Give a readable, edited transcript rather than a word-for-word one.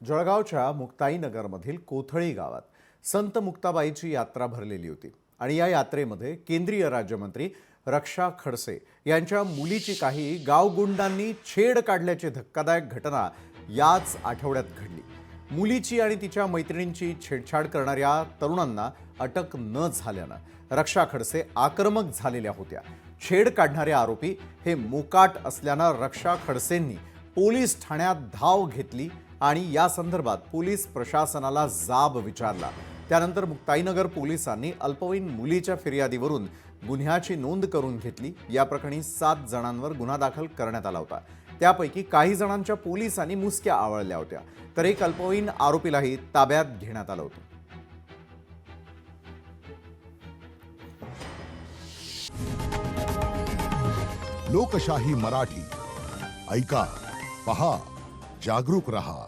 जळगावच्या मुक्ताईनगरमधील कोथळी गावात संत मुक्ताबाईची यात्रा भरलेली होती आणि या यात्रेमध्ये केंद्रीय राज्यमंत्री रक्षा खडसे यांच्या मुलीची काही गावगुंडांनी छेड काढल्याची धक्कादायक घटना याच आठवड्यात घडली। मुलीची आणि तिच्या मैत्रिणींची छेडछाड करणाऱ्या तरुणांना अटक न झाल्यानं रक्षा खडसे आक्रमक झालेल्या होत्या। छेड काढणारे आरोपी हे मोकाट असल्यानं रक्षा खडसेंनी पोलीस ठाण्यात धाव घेतली आणि या संदर्भात पोलीस प्रशासनाला जाब विचारला। त्यानंतर मुक्ताईनगर पोलिसांनी अल्पवयीन मुलीच्या फिर्यादीवरून गुन्ह्याची नोंद करून घेतली। या प्रकरणी 7 जणांवर गुन्हा दाखल करण्यात आला होता। त्यापैकी काही जणांच्या पोलिसांनी मुसक्या आवळल्या होत्या, तर एक अल्पवयीन आरोपीलाही ताब्यात घेण्यात आलं होतं। लोकशाही मराठी ऐका, पहा, जागरूक रहा।